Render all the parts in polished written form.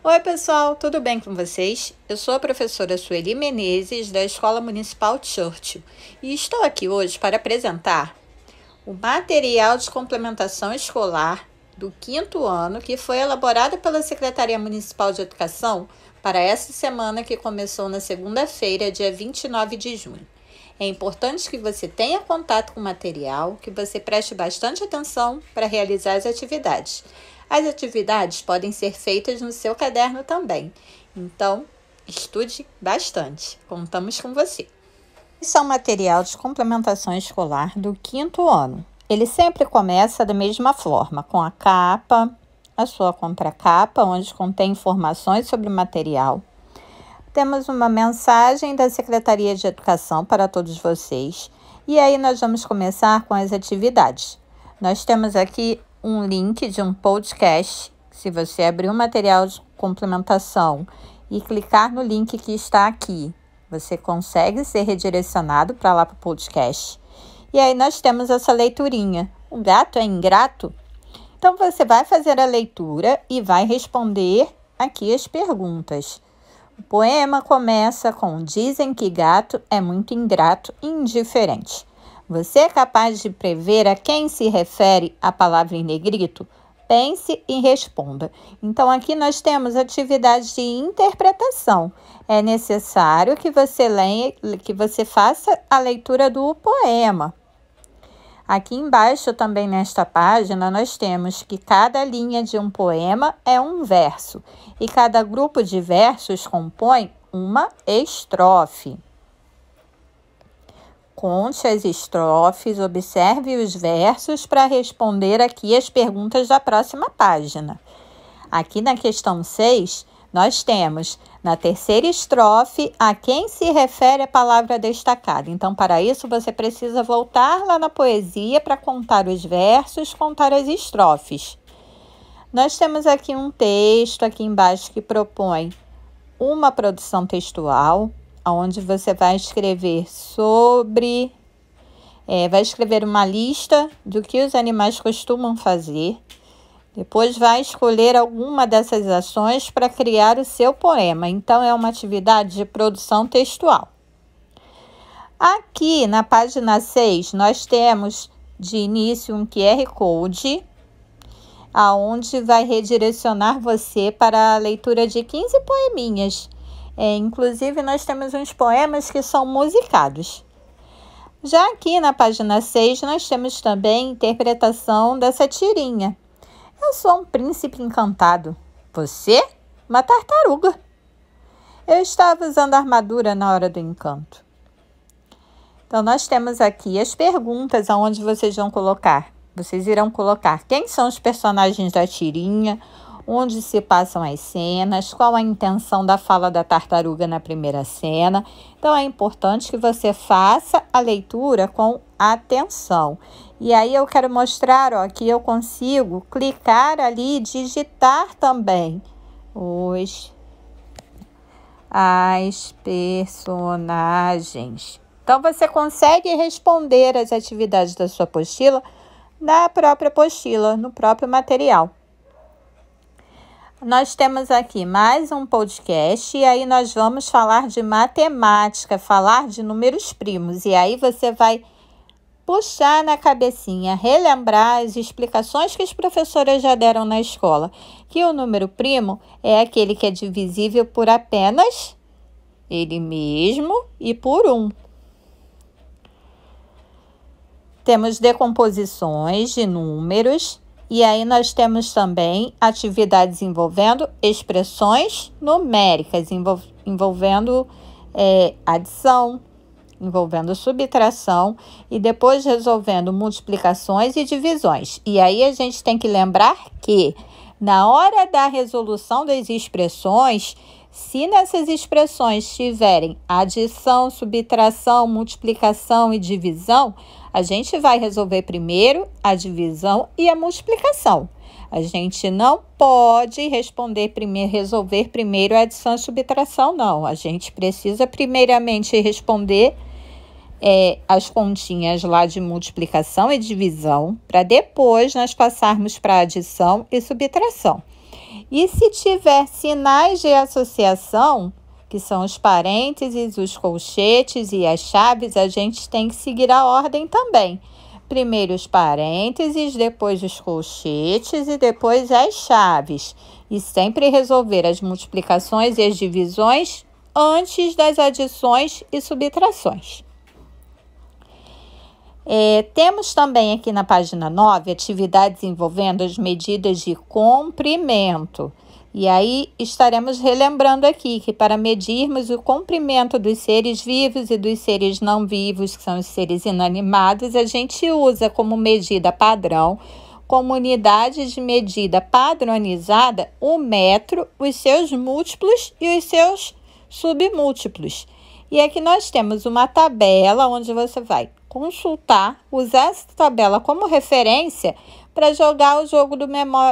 Oi, pessoal, tudo bem com vocês? Eu sou a professora Sueli Menezes, da Escola Municipal Churchill, e estou aqui hoje para apresentar o material de complementação escolar do 5º ano que foi elaborado pela Secretaria Municipal de Educação para essa semana que começou na segunda-feira, dia 29 de junho. É importante que você tenha contato com o material, que você preste bastante atenção para realizar as atividades. As atividades podem ser feitas no seu caderno também, então estude bastante. Contamos com você. Esse é o material de complementação escolar do 5º ano. Ele sempre começa da mesma forma, com a capa, a sua contracapa, onde contém informações sobre o material. Temos uma mensagem da Secretaria de Educação para todos vocês. E aí nós vamos começar com as atividades. Nós temos aqui um link de um podcast. Se você abrir o material de complementação e clicar no link que está aqui, você consegue ser redirecionado para lá para o podcast. E aí nós temos essa leiturinha. O gato é ingrato? Então você vai fazer a leitura e vai responder aqui as perguntas. O poema começa com: dizem que gato é muito ingrato e indiferente. Você é capaz de prever a quem se refere a palavra em negrito? Pense e responda. Então, aqui nós temos atividades de interpretação. É necessário que você leia, que você faça a leitura do poema. Aqui embaixo, também nesta página, nós temos que cada linha de um poema é um verso e cada grupo de versos compõe uma estrofe. Conte as estrofes, observe os versos para responder aqui as perguntas da próxima página. Aqui na questão 6, nós temos na terceira estrofe a quem se refere a palavra destacada. Então, para isso, você precisa voltar lá na poesia para contar os versos, contar as estrofes. Nós temos aqui um texto aqui embaixo que propõe uma produção textual, onde você vai escrever vai escrever uma lista do que os animais costumam fazer. Depois vai escolher alguma dessas ações para criar o seu poema. Então, é uma atividade de produção textual. Aqui na página 6, nós temos de início um QR Code, aonde vai redirecionar você para a leitura de 15 poeminhas. Inclusive, nós temos uns poemas que são musicados. Já aqui na página 6, nós temos também interpretação dessa tirinha. Eu sou um príncipe encantado. Você? Uma tartaruga. Eu estava usando armadura na hora do encanto. Então, nós temos aqui as perguntas aonde vocês vão colocar. Vocês irão colocar quem são os personagens da tirinha, onde se passam as cenas, qual a intenção da fala da tartaruga na primeira cena. Então, é importante que você faça a leitura com atenção. E aí, eu quero mostrar que eu consigo clicar ali e digitar também as personagens. Então, você consegue responder as atividades da sua apostila na própria apostila, no próprio material. Nós temos aqui mais um podcast e aí nós vamos falar de matemática, falar de números primos. E aí você vai puxar na cabecinha, relembrar as explicações que as professoras já deram na escola. Que o número primo é aquele que é divisível por apenas ele mesmo e por 1. Temos decomposições de números. E aí nós temos também atividades envolvendo expressões numéricas, envolvendo adição, envolvendo subtração e depois resolvendo multiplicações e divisões. E aí a gente tem que lembrar que na hora da resolução das expressões, se nessas expressões tiverem adição, subtração, multiplicação e divisão, a gente vai resolver primeiro a divisão e a multiplicação. A gente não pode resolver primeiro a adição e subtração, não. A gente precisa primeiramente responder as continhas lá de multiplicação e divisão, para depois nós passarmos para adição e subtração. E se tiver sinais de associação, que são os parênteses, os colchetes e as chaves, a gente tem que seguir a ordem também. Primeiro os parênteses, depois os colchetes e depois as chaves. E sempre resolver as multiplicações e as divisões antes das adições e subtrações. Temos também aqui na página 9 atividades envolvendo as medidas de comprimento. E aí estaremos relembrando aqui que para medirmos o comprimento dos seres vivos e dos seres não vivos, que são os seres inanimados, a gente usa como medida padrão, como unidade de medida padronizada, o metro, os seus múltiplos e os seus submúltiplos. E aqui nós temos uma tabela onde você vai consultar, usar essa tabela como referência para jogar o jogo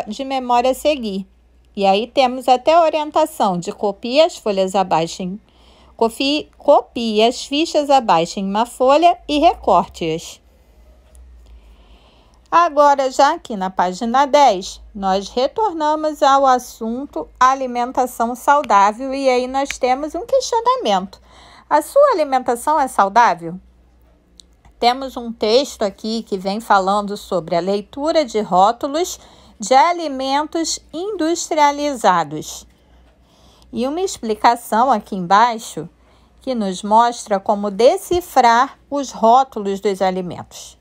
de memória a seguir. E aí temos até a orientação de copie as fichas abaixo em uma folha e recorte-as. Agora, já aqui na página 10, nós retornamos ao assunto alimentação saudável e aí nós temos um questionamento. A sua alimentação é saudável? Temos um texto aqui que vem falando sobre a leitura de rótulos de alimentos industrializados. E uma explicação aqui embaixo que nos mostra como decifrar os rótulos dos alimentos.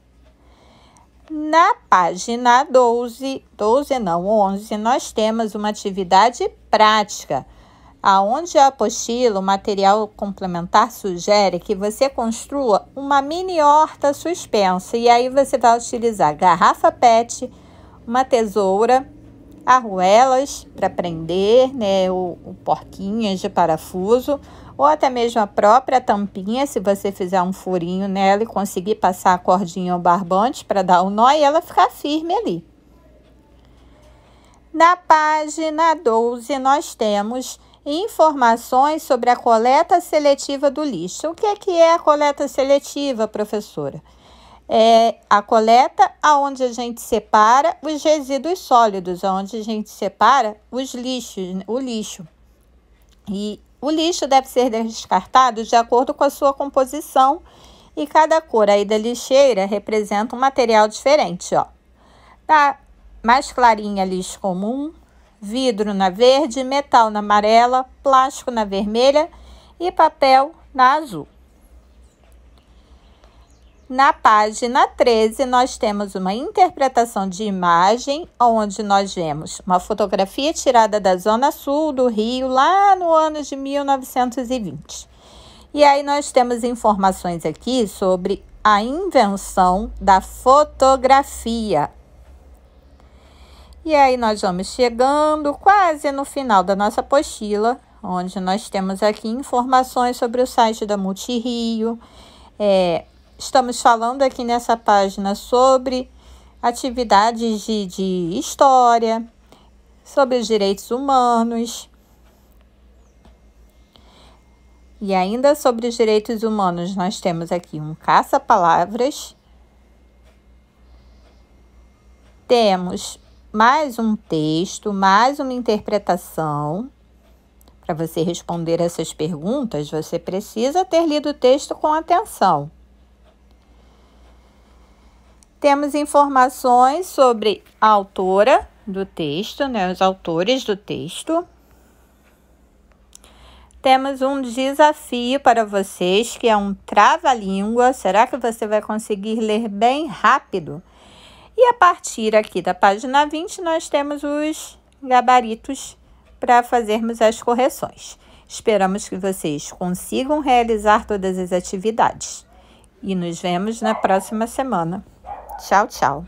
Na página 11, nós temos uma atividade prática, aonde a apostila, o material complementar, sugere que você construa uma mini horta suspensa. E aí você vai utilizar garrafa PET, uma tesoura, arruelas para prender, né, porquinhas de parafuso, ou até mesmo a própria tampinha, se você fizer um furinho nela e conseguir passar a cordinha ou barbante para dar o nó e ela ficar firme ali. Na página 12, nós temos informações sobre a coleta seletiva do lixo. O que é a coleta seletiva, professora? É a coleta onde a gente separa os resíduos sólidos, onde a gente separa o lixo. E o lixo deve ser descartado de acordo com a sua composição e cada cor aí da lixeira representa um material diferente, ó. Tá mais clarinha, lixo comum, vidro na verde, metal na amarela, plástico na vermelha e papel na azul. Na página 13, nós temos uma interpretação de imagem, onde nós vemos uma fotografia tirada da Zona Sul do Rio, lá no ano de 1920. E aí nós temos informações aqui sobre a invenção da fotografia. E aí nós vamos chegando quase no final da nossa apostila, onde nós temos aqui informações sobre o site da Multirio. Estamos falando aqui nessa página sobre atividades de história, sobre os direitos humanos. E ainda sobre os direitos humanos, nós temos aqui um caça-palavras. Temos mais um texto, mais uma interpretação. Para você responder essas perguntas, você precisa ter lido o texto com atenção. Temos informações sobre a autora do texto, né, os autores do texto. Temos um desafio para vocês, que é um trava-língua. Será que você vai conseguir ler bem rápido? E a partir aqui da página 20, nós temos os gabaritos para fazermos as correções. Esperamos que vocês consigam realizar todas as atividades. E nos vemos na próxima semana. Tchau, tchau.